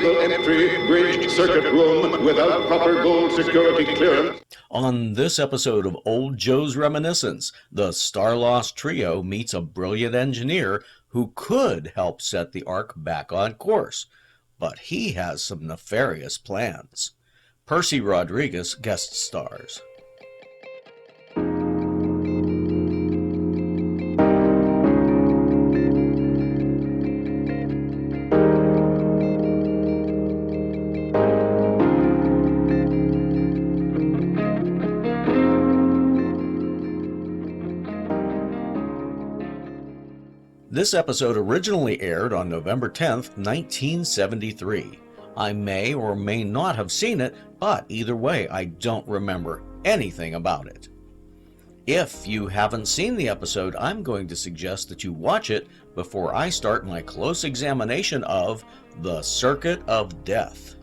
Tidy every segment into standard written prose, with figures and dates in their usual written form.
Illegal entry, bridge circuit room without proper gold security clearance. On this episode of Old Joe's Reminiscence, the Starlost trio meets a brilliant engineer who could help set the Ark back on course, but he has some nefarious plans. Percy Rodrigues guest stars. This episode originally aired on November 10th, 1973. I may or may not have seen it, but either way, I don't remember anything about it. If you haven't seen the episode, I'm going to suggest that you watch it before I start my close examination of The Circuit of Death.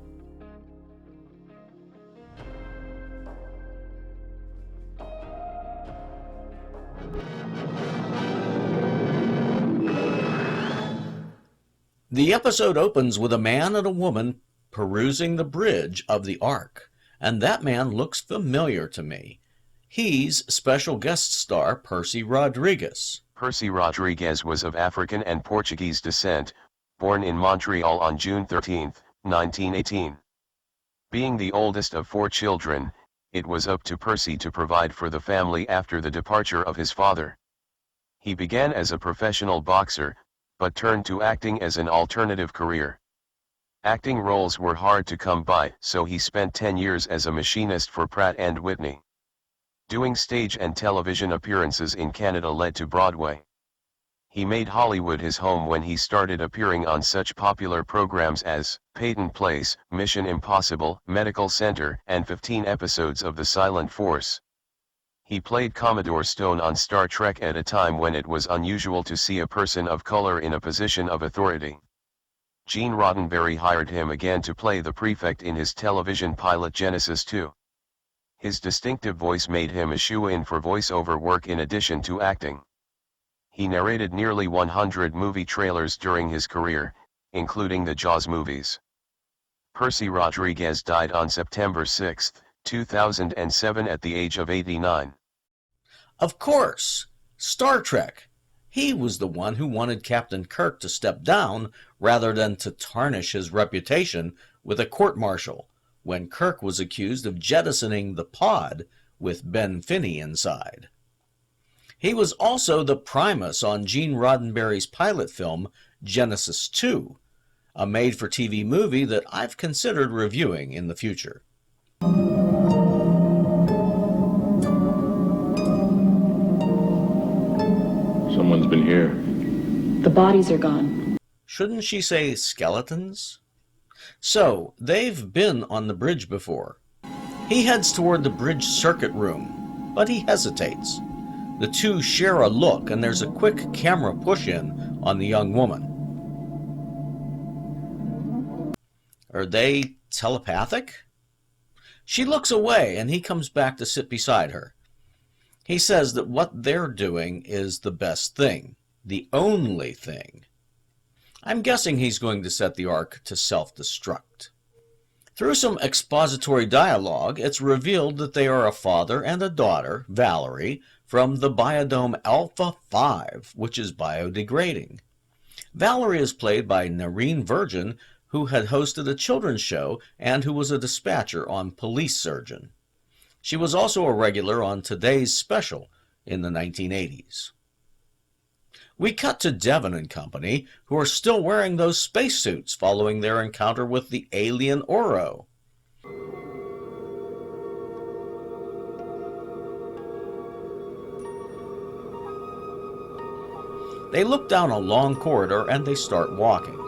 The episode opens with a man and a woman perusing the bridge of the Ark, and that man looks familiar to me. He's special guest star Percy Rodrigues. Percy Rodrigues was of African and Portuguese descent, born in Montreal on June 13, 1918. Being the oldest of 4 children, it was up to Percy to provide for the family after the departure of his father. He began as a professional boxer, but turned to acting as an alternative career. Acting roles were hard to come by, so he spent 10 years as a machinist for Pratt & Whitney. Doing stage and television appearances in Canada led to Broadway. He made Hollywood his home when he started appearing on such popular programs as Peyton Place, Mission Impossible, Medical Center, and 15 episodes of The Silent Force. He played Commodore Stone on Star Trek at a time when it was unusual to see a person of color in a position of authority. Gene Roddenberry hired him again to play the prefect in his television pilot Genesis 2. His distinctive voice made him a shoo-in for voice-over work in addition to acting. He narrated nearly 100 movie trailers during his career, including the Jaws movies. Percy Rodrigues died on September 6, 2007 at the age of 89. Of course, Star Trek. He was the one who wanted Captain Kirk to step down rather than to tarnish his reputation with a court-martial when Kirk was accused of jettisoning the pod with Ben Finney inside. He was also the Primus on Gene Roddenberry's pilot film Genesis 2, a made-for-TV movie that I've considered reviewing in the future. Someone's been here. The bodies are gone. Shouldn't she say skeletons? So, they've been on the bridge before. He heads toward the bridge circuit room, but he hesitates. The two share a look, and there's a quick camera push-in on the young woman. Are they telepathic? She looks away, and he comes back to sit beside her. He says that what they're doing is the best thing, the only thing. I'm guessing he's going to set the Ark to self-destruct. Through some expository dialogue, it's revealed that they are a father and a daughter, Valerie, from the biodome Alpha 5, which is biodegrading. Valerie is played by Noreen Virgin, who had hosted a children's show and who was a dispatcher on Police Surgeon. She was also a regular on Today's Special in the 1980s. We cut to Devon and company, who are still wearing those spacesuits following their encounter with the alien Oro. They look down a long corridor and they start walking.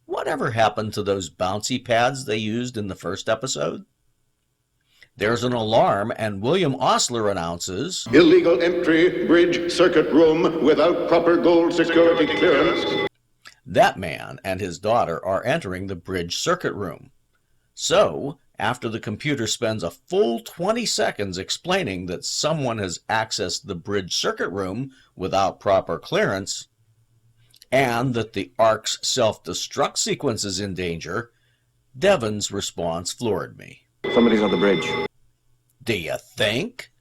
Whatever happened to those bouncy pads they used in the first episode? There's an alarm, and William Osler announces, Illegal entry, bridge circuit room without proper gold security clearance. That man and his daughter are entering the bridge circuit room. So, After the computer spends a full 20 seconds explaining that someone has accessed the bridge circuit room without proper clearance, and that the Ark's self-destruct sequence is in danger, Devon's response floored me. Somebody's on the bridge. Do you think?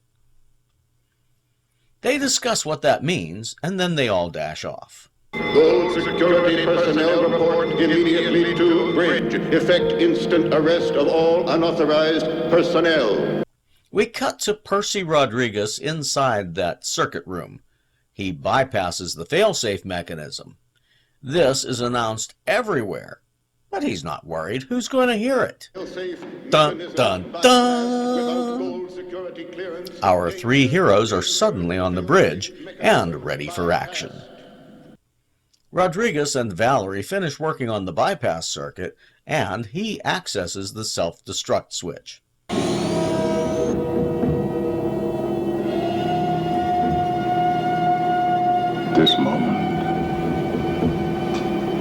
They discuss what that means, and then they all dash off. Gold security personnel report immediately to bridge. Effect instant arrest of all unauthorized personnel. We cut to Percy Rodrigues inside that circuit room. He bypasses the failsafe mechanism. This is announced everywhere, but he's not worried. Who's going to hear it? Dun, dun, dun! Our three heroes are suddenly on the bridge and ready for action. Rodrigues and Valerie finish working on the bypass circuit, and he accesses the self-destruct switch. This moment,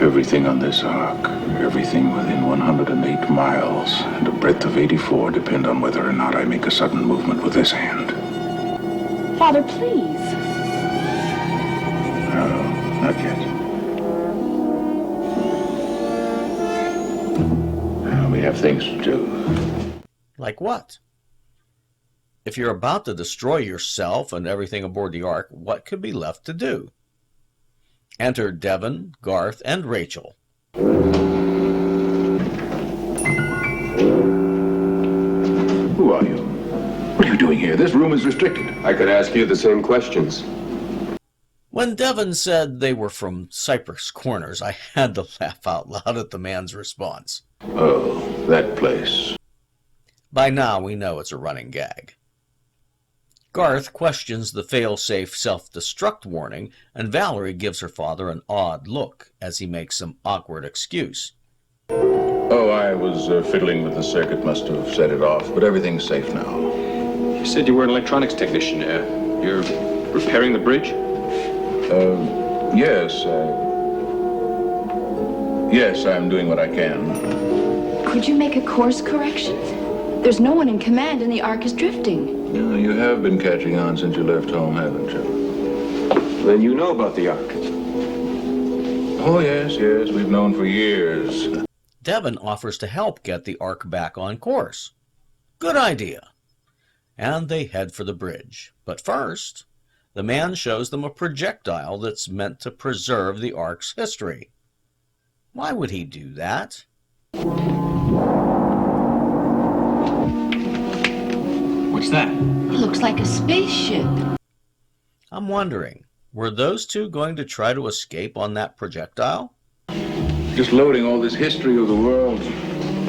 everything on this ark, everything within 108 miles and a breadth of 84 depend on whether or not I make a sudden movement with this hand. Father, please. No, not yet. We have things to do. Like what? If you're about to destroy yourself and everything aboard the Ark, what could be left to do? Enter Devon, Garth, and Rachel. Who are you? What are you doing here? This room is restricted. I could ask you the same questions. When Devon said they were from Cypress Corners, I had to laugh out loud at the man's response. Oh, that place. By now, we know it's a running gag. Garth questions the fail-safe self-destruct warning, and Valerie gives her father an odd look as he makes some awkward excuse. Oh, I was fiddling with the circuit. Must have set it off, but everything's safe now. You said you were an electronics technician. You're repairing the bridge? Yes. Yes, I'm doing what I can. Could you make a course correction? There's no one in command and the Ark is drifting. Yeah, you have been catching on since you left home, haven't you? Then you know about the Ark. Oh, yes, we've known for years. Devon offers to help get the Ark back on course. Good idea. And they head for the bridge. But first, the man shows them a projectile that's meant to preserve the Ark's history. Why would he do that? What's that? It looks like a spaceship. I'm wondering, were those two going to try to escape on that projectile? Just loading all this history of the world,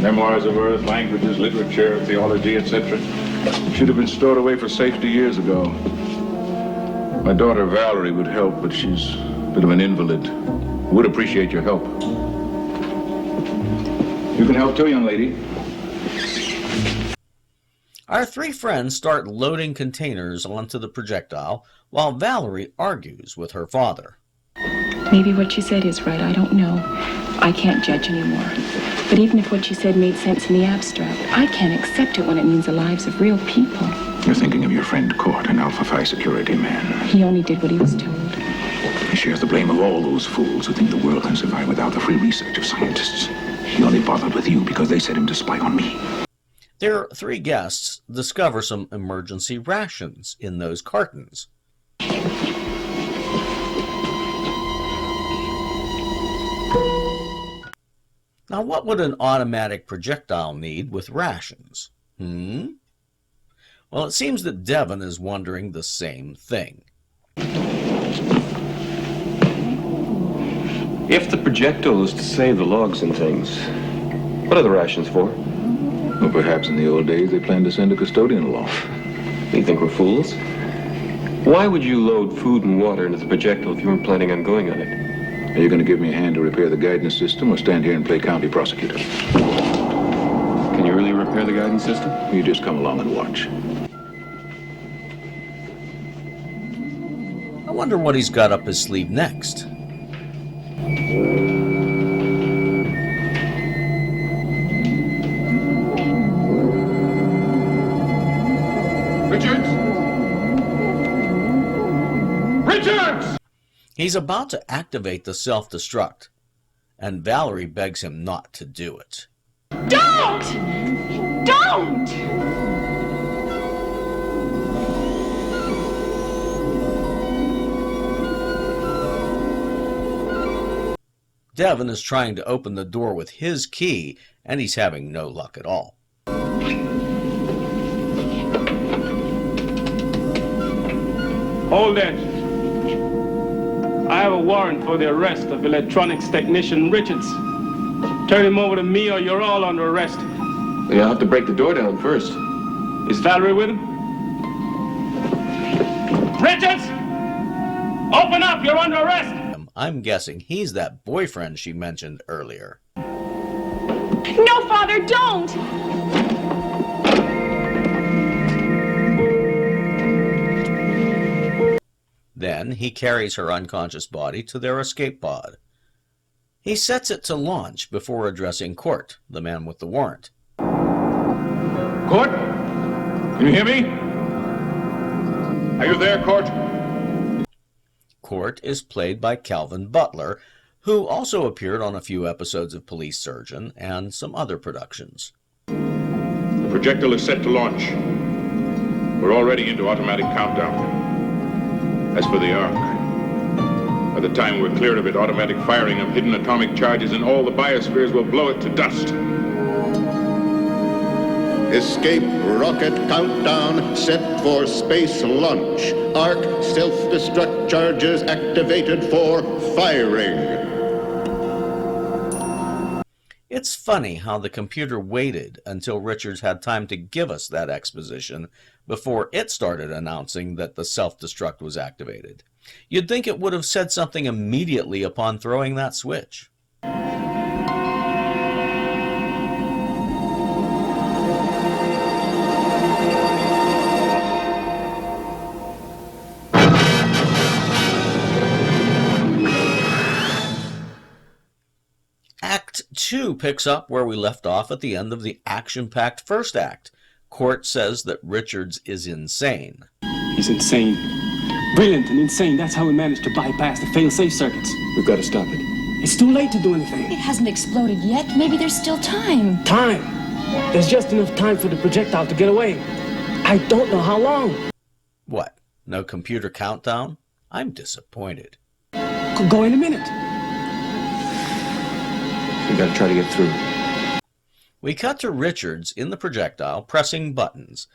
memoirs of Earth, languages, literature, theology, etc. Should have been stored away for safety years ago. My daughter Valerie would help, but she's a bit of an invalid. Would appreciate your help. You can help too, young lady. Our three friends start loading containers onto the projectile while Valerie argues with her father. Maybe what she said is right, I don't know. I can't judge anymore. But even if what she said made sense in the abstract, I can't accept it when it means the lives of real people. You're thinking of your friend Court, an Alpha Phi security man. He only did what he was told. He shares the blame of all those fools who think the world can survive without the free research of scientists. He only bothered with you because they set him to spy on me. Their three guests discover some emergency rations in those cartons. Now, what would an automatic projectile need with rations? Well, it seems that Devon is wondering the same thing. If the projectile is to save the logs and things, what are the rations for? Well, perhaps in the old days they planned to send a custodian along. You think we're fools? Why would you load food and water into the projectile if you weren't planning on going on it? Are you going to give me a hand to repair the guidance system or stand here and play county prosecutor? Can you really repair the guidance system? You just come along and watch. I wonder what he's got up his sleeve next. Richards! He's about to activate the self-destruct, and Valerie begs him not to do it. Don't! Don't! Devin is trying to open the door with his key, and he's having no luck at all. Hold it. I have a warrant for the arrest of electronics technician Richards. Turn him over to me or you're all under arrest. You'll have to break the door down first. Is Valerie with him? Richards! Open up, you're under arrest! I'm guessing he's that boyfriend she mentioned earlier. No, Father, don't! Then he carries her unconscious body to their escape pod. He sets it to launch before addressing Court, the man with the warrant. Court? Can you hear me? Are you there, Court? Court is played by Calvin Butler, who also appeared on a few episodes of Police Surgeon and some other productions. The projectile is set to launch. We're already into automatic countdown. As for the Ark, by the time we're cleared of it, automatic firing of hidden atomic charges in all the biospheres will blow it to dust. Escape rocket countdown set for space launch. Arc self-destruct charges activated for firing. It's funny how the computer waited until Richards had time to give us that exposition before it started announcing that the self-destruct was activated. You'd think it would have said something immediately upon throwing that switch. Act 2 picks up where we left off at the end of the action-packed first act. Court says that Richards is insane. He's insane. Brilliant and insane. That's how we managed to bypass the fail-safe circuits. We've got to stop it. It's too late to do anything. It hasn't exploded yet. Maybe there's still time. Time. There's just enough time for the projectile to get away. I don't know how long. What? No computer countdown? I'm disappointed. Could go in a minute. We've got to try to get through. We cut to Richards in the projectile pressing buttons.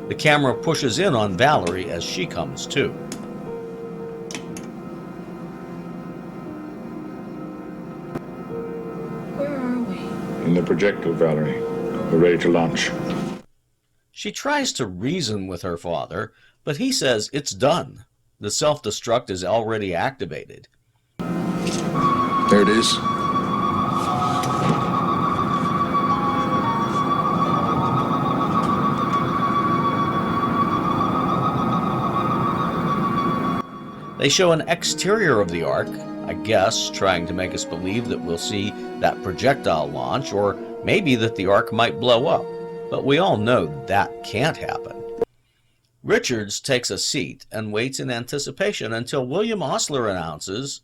The camera pushes in on Valerie as she comes to. Where are we? In the projectile, Valerie. We're ready to launch. She tries to reason with her father, but he says it's done. The self-destruct is already activated. There it is. They show an exterior of the Ark, I guess trying to make us believe that we'll see that projectile launch, or maybe that the Ark might blow up. But we all know that can't happen. Richards takes a seat and waits in anticipation until William Osler announces,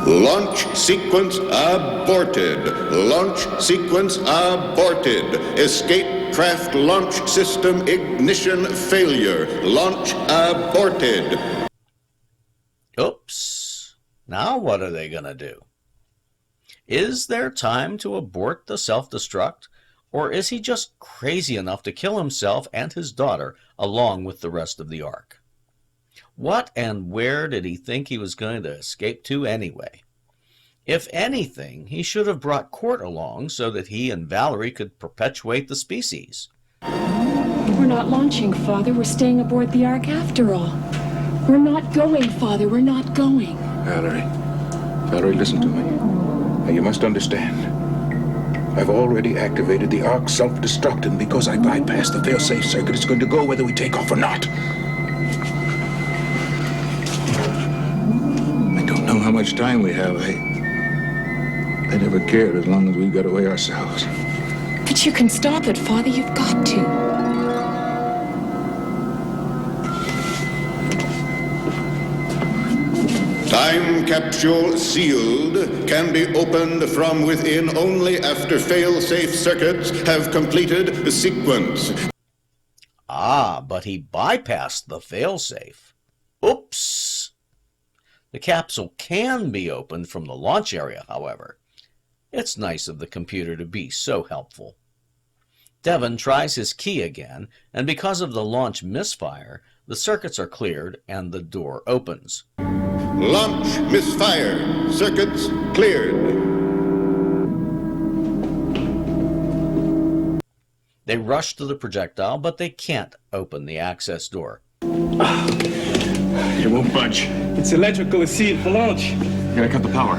Launch sequence aborted. Launch sequence aborted. Escape craft launch system ignition failure. Launch aborted. Oops. Now what are they going to do? Is there time to abort the self-destruct? Or is he just crazy enough to kill himself and his daughter along with the rest of the Ark? What and where did he think he was going to escape to anyway? If anything, he should have brought Court along so that he and Valerie could perpetuate the species. We're not launching, Father. We're staying aboard the Ark after all. We're not going, Father. We're not going. Valerie, listen to me. Now, you must understand. I've already activated the Ark self-destruct, and because I bypassed the fail-safe circuit, it's going to go whether we take off or not. I don't know how much time we have. I never cared as long as we got away ourselves. But you can stop it, Father. You've got to. Time capsule sealed can be opened from within only after fail-safe circuits have completed the sequence. Ah, but he bypassed the failsafe. Oops! The capsule can be opened from the launch area, however. It's nice of the computer to be so helpful. Devon tries his key again, and because of the launch misfire, the circuits are cleared and the door opens. Launch misfire. Circuits cleared. They rush to the projectile, but they can't open the access door. It won't budge. It's electrically sealed for launch. You gotta cut the power.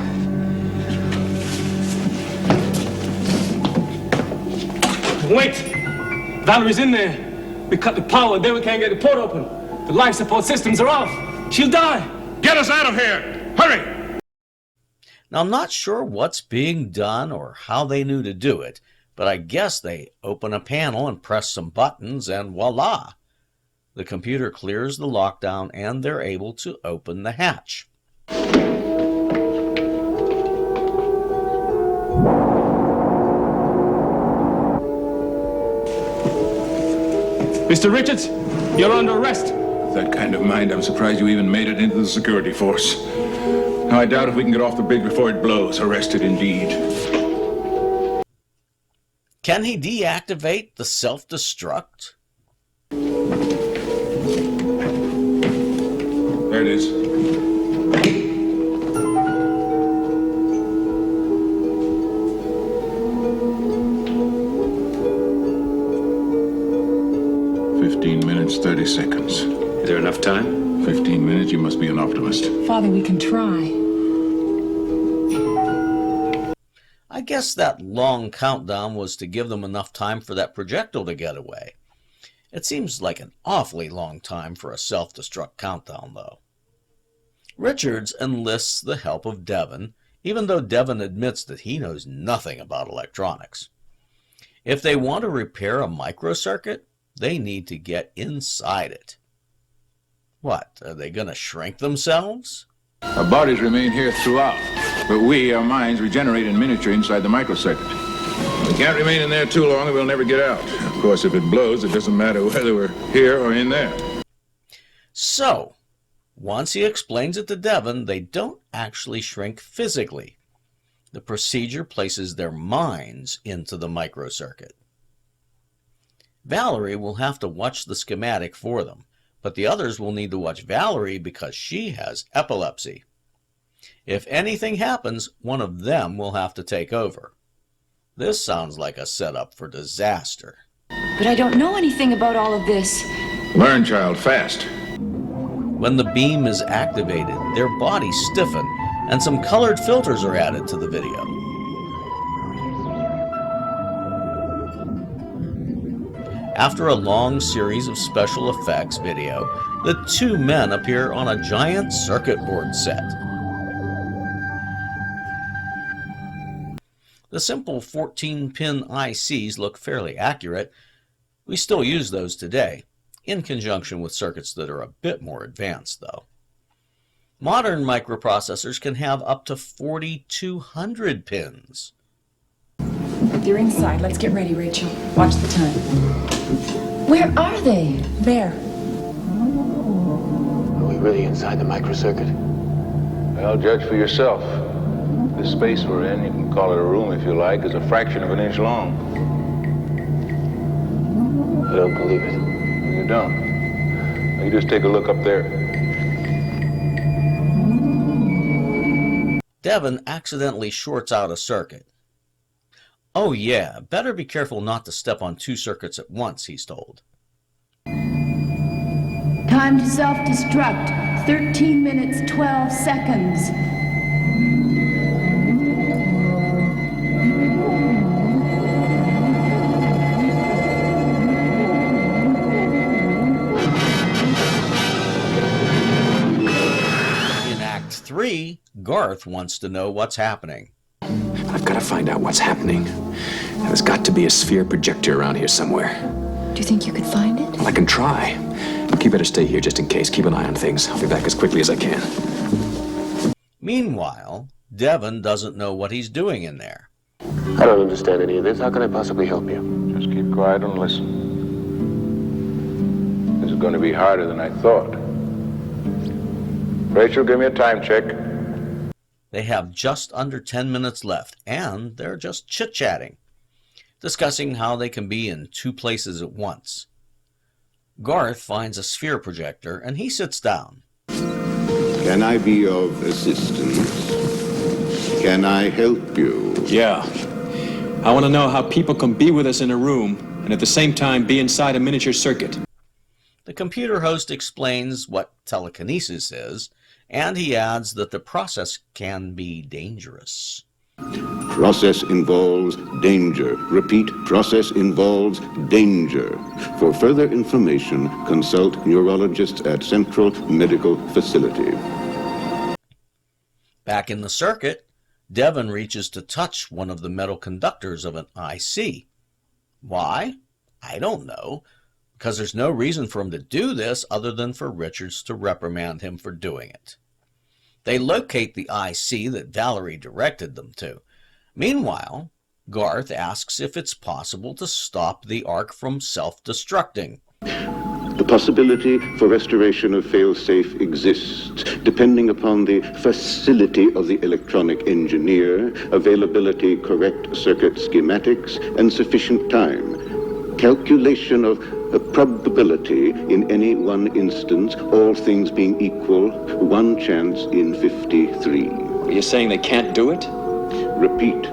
Wait! Valerie's in there. We cut the power, then we can't get the port open. The life support systems are off. She'll die. Get us out of here! Hurry! Now, I'm not sure what's being done or how they knew to do it, but I guess they open a panel and press some buttons, and voila! The computer clears the lockdown, and they're able to open the hatch. Mr. Richards, you're under arrest. That kind of mind, I'm surprised you even made it into the security force. Now, I doubt if we can get off the bridge before it blows. Arrested indeed. Can he deactivate the self-destruct? There it is. Minutes, 30 seconds. Is there enough time? 15 minutes, you must be an optimist. Father, we can try. I guess that long countdown was to give them enough time for that projectile to get away. It seems like an awfully long time for a self-destruct countdown, though. Richards enlists the help of Devon, even though Devon admits that he knows nothing about electronics. If they want to repair a microcircuit, they need to get inside it. What, are they going to shrink themselves? Our bodies remain here throughout, but we, our minds, regenerate in miniature inside the microcircuit. We can't remain in there too long and we'll never get out. Of course, if it blows, it doesn't matter whether we're here or in there. So, once he explains it to Devon, they don't actually shrink physically. The procedure places their minds into the microcircuit. Valerie will have to watch the schematic for them, but the others will need to watch Valerie because she has epilepsy. If anything happens, one of them will have to take over. This sounds like a setup for disaster. But I don't know anything about all of this. Learn, child, fast. When the beam is activated, their bodies stiffen, and some colored filters are added to the video. After a long series of special effects video, the two men appear on a giant circuit board set. The simple 14-pin ICs look fairly accurate. We still use those today, in conjunction with circuits that are a bit more advanced, though. Modern microprocessors can have up to 4,200 pins. They're inside. Let's get ready, Rachel. Watch the time. Where are they? There. Are we really inside the microcircuit? Well, judge for yourself. The space we're in, you can call it a room if you like, is a fraction of an inch long. I don't believe it. You don't. Now, you just take a look up there. Devon accidentally shorts out a circuit. Oh yeah, better be careful not to step on two circuits at once, he's told. Time to self-destruct. 13 minutes, 12 seconds. In Act 3, Garth wants to know what's happening. I've got to find out what's happening. There's got to be a sphere projector around here somewhere. Do you think you could find it? Well, I can try. But you better stay here just in case. Keep an eye on things. I'll be back as quickly as I can. Meanwhile, Devon doesn't know what he's doing in there. I don't understand any of this. How can I possibly help you? Just keep quiet and listen. This is going to be harder than I thought. Rachel, give me a time check. They have just under 10 minutes left, and they're just chit-chatting, discussing how they can be in two places at once. Garth finds a sphere projector, and he sits down. Can I be of assistance? Can I help you? Yeah. I want to know how people can be with us in a room and at the same time be inside a miniature circuit. The computer host explains what telekinesis is, and he adds that the process can be dangerous. Process involves danger. Repeat, process involves danger. For further information, consult neurologists at Central Medical Facility. Back in the circuit, Devon reaches to touch one of the metal conductors of an IC. Why? I don't know, because there's no reason for him to do this other than for Richards to reprimand him for doing it. They locate the IC that Valerie directed them to. Meanwhile, Garth asks if it's possible to stop the Ark from self-destructing. The possibility for restoration of failsafe exists, depending upon the facility of the electronic engineer, availability, correct circuit schematics, and sufficient time. Calculation of probability in any one instance, all things being equal, one chance in 53. Are you saying they can't do it? Repeat,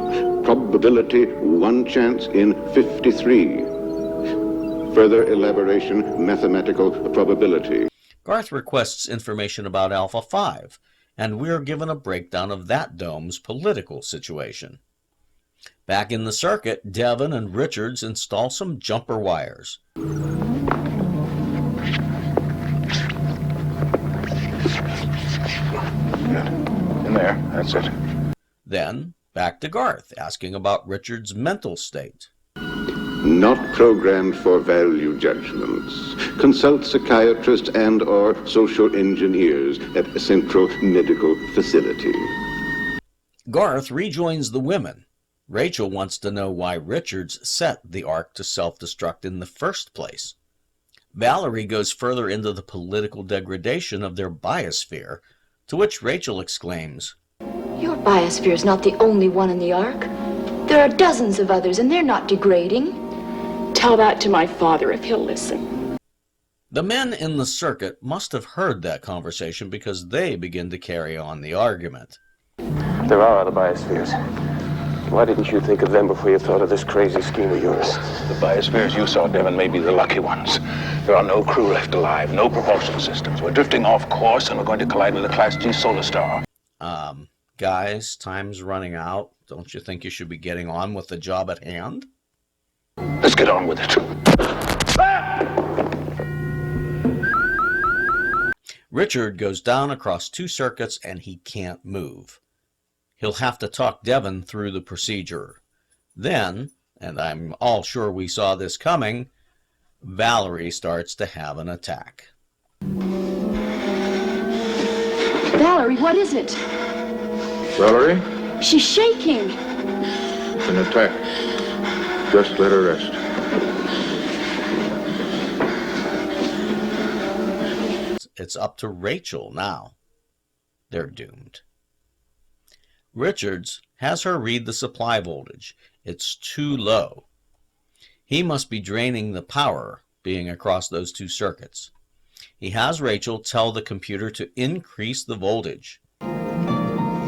probability, one chance in 53. Further elaboration, mathematical probability. Garth requests information about Alpha 5, and we're given a breakdown of that dome's political situation. Back in the circuit, Devon and Richards install some jumper wires. In there, that's it. Then, back to Garth, asking about Richards' mental state. Not programmed for value judgments. Consult psychiatrists and or social engineers at a Central Medical Facility. Garth rejoins the women. Rachel wants to know why Richards set the Ark to self-destruct in the first place. Valerie goes further into the political degradation of their biosphere, to which Rachel exclaims, Your biosphere is not the only one in the Ark. There are dozens of others, and they're not degrading. Tell that to my father if he'll listen. The men in the circuit must have heard that conversation because they begin to carry on the argument. There are other biospheres. Why didn't you think of them before you thought of this crazy scheme of yours? The biospheres you saw, Devon, may be the lucky ones. There are no crew left alive, no propulsion systems. We're drifting off course and we're going to collide with a Class G solar star. Guys, time's running out. Don't you think you should be getting on with the job at hand? Let's get on with it. Richard goes down across two circuits and he can't move. He'll have to talk Devon through the procedure. Then, and I'm all sure we saw this coming, Valerie starts to have an attack. Valerie, what is it? Valerie, She's shaking. it's an attack. Just let her rest. It's up to Rachel now. They're doomed. Richards has her read the supply voltage. It's too low. He must be draining the power being across those two circuits. He has Rachel tell the computer to increase the voltage.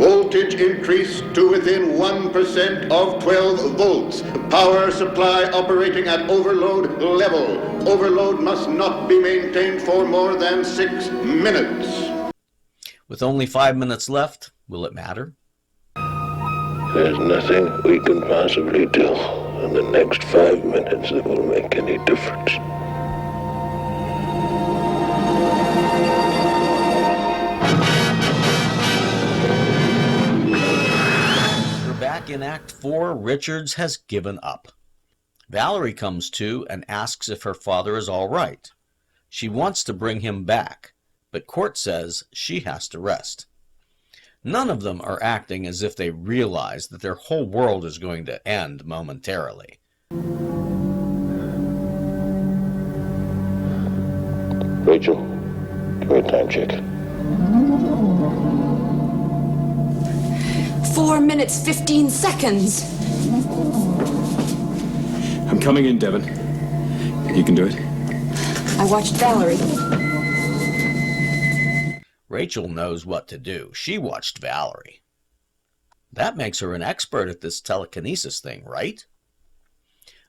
Voltage increased to within 1% of 12 volts. Power supply operating at overload level. Overload must not be maintained for more than 6 minutes. With only 5 minutes left, will it matter? There's nothing we can possibly do in the next 5 minutes that will make any difference. In Act 4, Richards has given up. Valerie comes to and asks if her father is all right. She wants to bring him back, but Court says she has to rest. None of them are acting as if they realize that their whole world is going to end momentarily. Rachel, give me a time check. 4 minutes, 15 seconds. I'm coming in, Devon. You can do it. I watched Valerie. Rachel knows what to do. She watched Valerie. That makes her an expert at this telekinesis thing, right?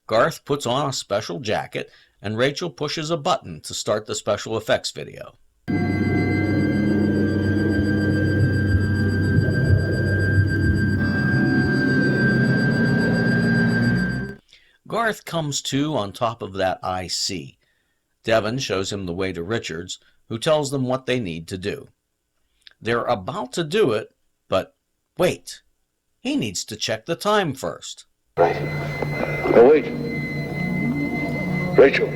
Garth puts on a special jacket, and Rachel pushes a button to start the special effects video. Garth comes to on top of that IC. Devon shows him the way to Richards, who tells them what they need to do. They're about to do it, but wait. He needs to check the time first. Right. Oh, wait. Rachel.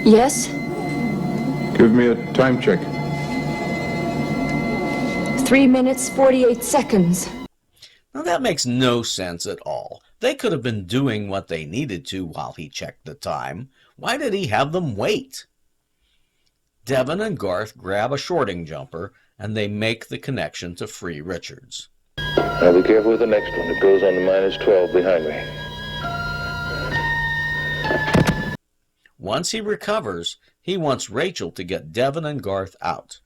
Yes? Give me a time check. 3 minutes, 48 seconds. Now that makes no sense at all. They could have been doing what they needed to while he checked the time. Why did he have them wait? Devon and Garth grab a shorting jumper, and they make the connection to free Richards. Now be careful with the next one. It goes on to -12 behind me. Once he recovers, he wants Rachel to get Devon and Garth out.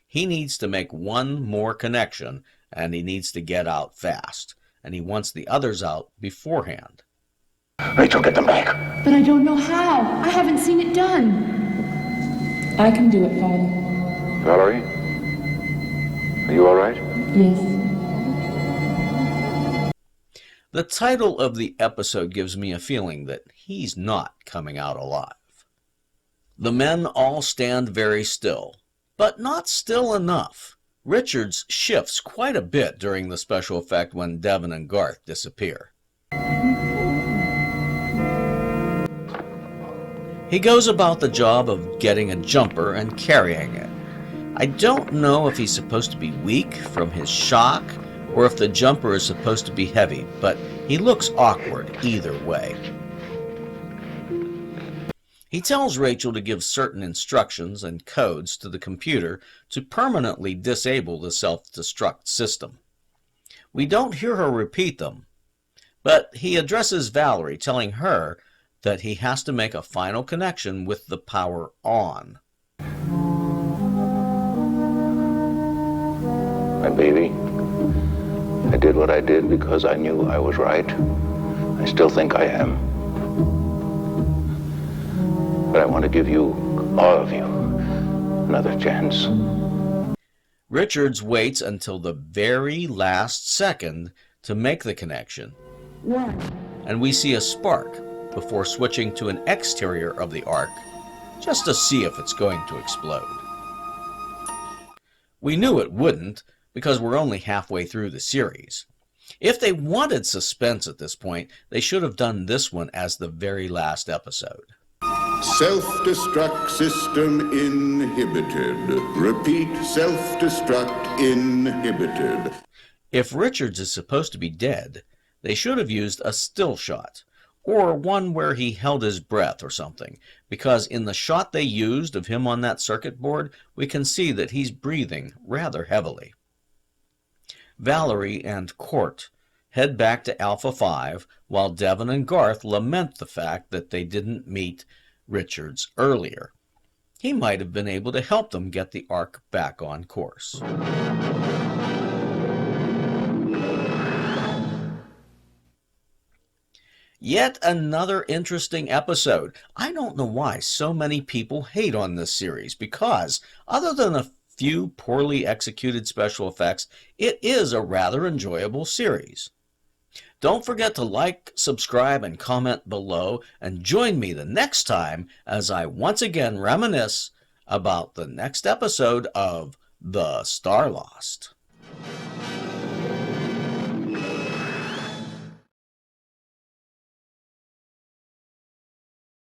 He needs to make one more connection, and he needs to get out fast. And he wants the others out beforehand. Rachel, get them back. But I don't know how. I haven't seen it done. I can do it, Father. Valerie? Are you all right? Yes. The title of the episode gives me a feeling that he's not coming out alive. The men all stand very still, but not still enough. Richards shifts quite a bit during the special effect when Devon and Garth disappear. He goes about the job of getting a jumper and carrying it. I don't know if he's supposed to be weak from his shock or if the jumper is supposed to be heavy, but he looks awkward either way. He tells Rachel to give certain instructions and codes to the computer to permanently disable the self-destruct system. We don't hear her repeat them, but he addresses Valerie, telling her that he has to make a final connection with the power on. My baby, I did what I did because I knew I was right. I still think I am. But I want to give you, all of you, another chance. Richards waits until the very last second to make the connection. And we see a spark before switching to an exterior of the ark, just to see if it's going to explode. We knew it wouldn't, because we're only halfway through the series. If they wanted suspense at this point, they should have done this one as the very last episode. Self-destruct system inhibited. Repeat, self-destruct inhibited. If Richards is supposed to be dead, they should have used a still shot, or one where he held his breath or something, because in the shot they used of him on that circuit board, we can see that he's breathing rather heavily. Valerie and Court head back to Alpha 5, while Devon and Garth lament the fact that they didn't meet Richards earlier. He might have been able to help them get the ark back on course. Yet another interesting episode. I don't know why so many people hate on this series, because other than a few poorly executed special effects, it is a rather enjoyable series. Don't forget to like, subscribe, and comment below, and join me the next time as I once again reminisce about the next episode of The Starlost.